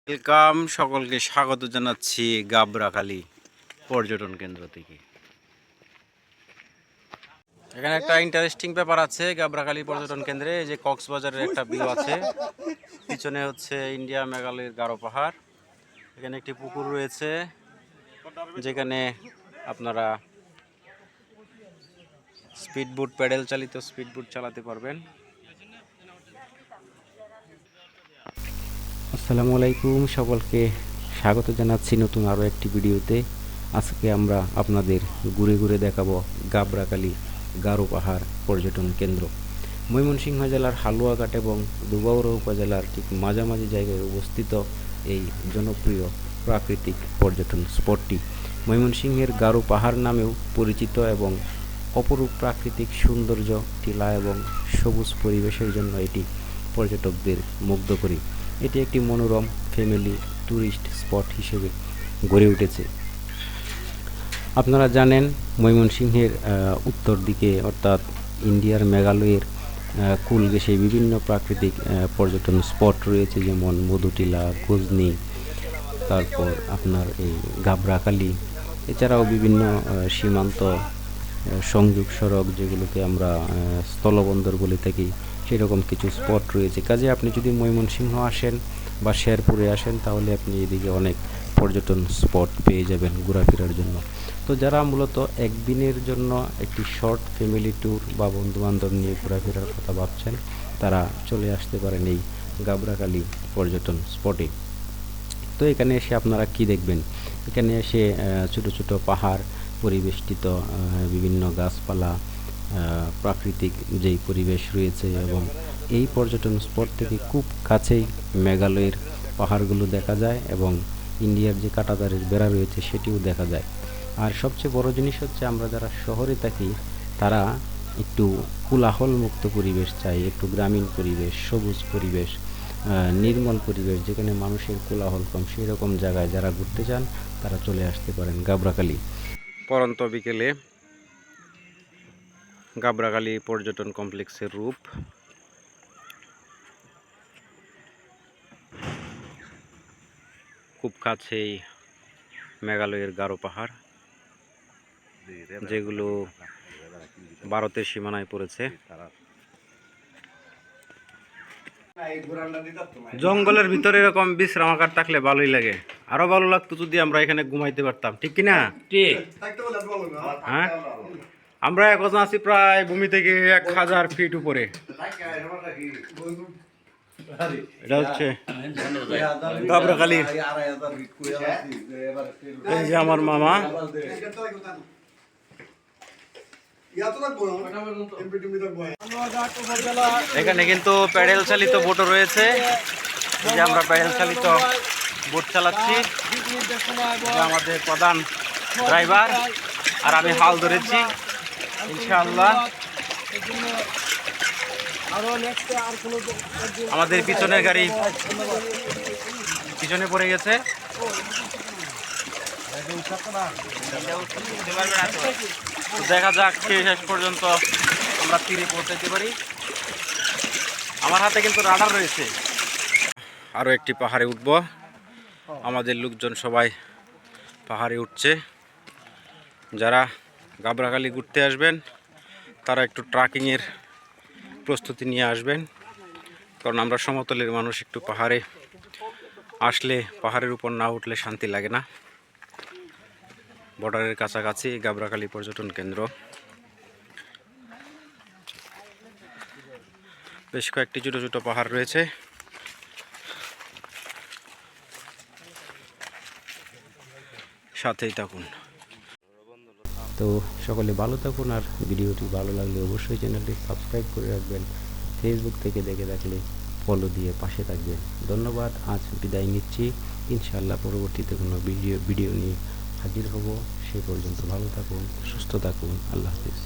Welcome, সকলকে স্বাগত জানাচ্ছি গাবরাখালী পর্যটন কেন্দ্র থেকে। এখানে একটা ইন্টারেস্টিং ব্যাপার আছে গাবরাখালী পর্যটন কেন্দ্রে, এই যে কক্সবাজারের একটা ভিউ আছে, পিছনে হচ্ছে ইন্ডিয়া মেঘালয়ের গারো পাহাড়। এখানে একটি পুকুর রয়েছে যেখানে আপনারা স্পিডবোট, প্যাডেল চালিত স্পিডবোট চালাতে পারবেন। আসসালামু আলাইকুম, সকলকে স্বাগত জানাচ্ছি নতুন আরও একটি ভিডিওতে। আজকে আমরা আপনাদের ঘুরে ঘুরে দেখাবো গাবরাখালী গারো পাহাড় পর্যটন কেন্দ্র। ময়মনসিংহ জেলার হালুয়াঘাট এবং দুবাউড়া উপজেলার ঠিক মাঝামাঝি জায়গায় অবস্থিত এই জনপ্রিয় প্রাকৃতিক পর্যটন স্পটটি ময়মনসিংহের গারো পাহাড় নামেও পরিচিত এবং অপরূপ প্রাকৃতিক সৌন্দর্য, টিলা এবং সবুজ পরিবেশের জন্য এটি পর্যটকদের মুগ্ধ করে। এটি একটি মনোরম ফ্যামিলি ট্যুরিস্ট স্পট হিসেবে গড়ে উঠেছে। আপনারা জানেন ময়মনসিংহের উত্তর দিকে অর্থাৎ ইন্ডিয়ার মেঘালয়ের কুল ঘেঁষে বিভিন্ন প্রাকৃতিক পর্যটন স্পট রয়েছে, যেমন মধুটিলা, গজনি, তারপর আপনার এই গাবরাখালী, এছাড়াও বিভিন্ন সীমান্ত সংযোগ সড়ক যেগুলোকে আমরা স্থলবন্দর বলে থাকি, সেরকম কিছু স্পট রয়েছে। কাজে আপনি যদি ময়মনসিংহ আসেন বা শেরপুরে আসেন তাহলে আপনি এদিকে অনেক পর্যটন স্পট পেয়ে যাবেন ঘোরাফেরার জন্য। তো যারা মূলত একদিনের জন্য একটি শর্ট ফ্যামিলি ট্যুর বা বন্ধুবান্ধব নিয়ে ঘোরাফেরার কথা ভাবছেন, তারা চলে আসতে পারেন এই গাবরাখালী পর্যটন স্পটে। তো এখানে এসে আপনারা কি দেখবেন? এখানে এসে ছোট ছোট পাহাড় পরিবেষ্টিত বিভিন্ন গাছপালা, প্রাকৃতিক যেই পরিবেশ রয়েছে, এবং এই পর্যটন স্পট থেকে খুব কাছেই মেঘালয়ের পাহাড়গুলো দেখা যায় এবং ইন্ডিয়ার যে কাঁটাতারের বেড়া রয়েছে সেটিও দেখা যায়। আর সবচেয়ে বড় জিনিস হচ্ছে, আমরা যারা শহরে থাকি তারা একটু কোলাহল মুক্ত পরিবেশ চাই, একটু গ্রামীণ পরিবেশ, সবুজ পরিবেশ, নির্মল পরিবেশ যেখানে মানুষের কোলাহল কম, সেই রকম জায়গায় যারা ঘুরতে চান তারা চলে আসতে পারেন গাবরাখালী। পরন্ত বিকেলে গাবরাখালী পর্যটন কমপ্লেক্সের রূপ। খুব কাছেই মেঘালয়ের গারো পাহাড়, যেগুলো ভারতের সীমানায় পড়েছে। জঙ্গলের ভিতরে এরকম বিশ্রামাগার থাকলে ভালোই লাগে। আরো ভালো লাগতো যদি আমরা এখানে ঘুমাইতে পারতাম, ঠিক কিনা? ঠিক। হ্যাঁ, আমরা এখন আছি প্রায় ভূমি থেকে 1000 ফিট উপরে। এটা হচ্ছে গাবরাখালী। এই যে আমার মামা। এখানে কিন্তু প্যাডেল চালিত বোটও রয়েছে, যে আমরা প্যাডেল চালিত বোট চালাচ্ছি। আমাদের প্রধান ড্রাইভার আর আমি হাল ধরেছি ইনশাআল্লাহ। আমাদের পিছনের গাড়ি পিছনে পড়ে গেছে। দেখা যাক শেষ পর্যন্ত আমরা তীরে পৌঁছাতে পারি। আমার হাতে কিন্তু রাডার রয়েছে। আরও একটি পাহাড়ে উঠব। আমাদের লোকজন সবাই পাহাড়ে উঠছে। যারা গাবরাখালী ঘুরতে আসবেন তারা একটু ট্রাকিংয়ের প্রস্তুতি নিয়ে আসবেন, কারণ আমরা সমতলের মানুষ, একটু পাহাড়ে আসলে পাহাড়ের উপর না উঠলে শান্তি লাগে না। বর্ডারের কাছাকাছি গাবরাখালী পর্যটন কেন্দ্র। বেশ কয়েকটি ছোটো ছোটো পাহাড় রয়েছে। সাথেই থাকুন। তো সকলে ভালো থাকুন, আর ভিডিওটি ভালো লাগলে অবশ্যই চ্যানেলটি সাবস্ক্রাইব করে রাখবেন। ফেসবুক থেকে দেখে থাকলে ফলো দিয়ে পাশে থাকবেন। ধন্যবাদ, আজ বিদায় নিচ্ছি। ইনশাআল্লাহ পরবর্তীতে কোনো ভিডিও নিয়ে হাজির হব। সে পর্যন্ত ভালো থাকুন, সুস্থ থাকুন। আল্লাহ হাফিজ।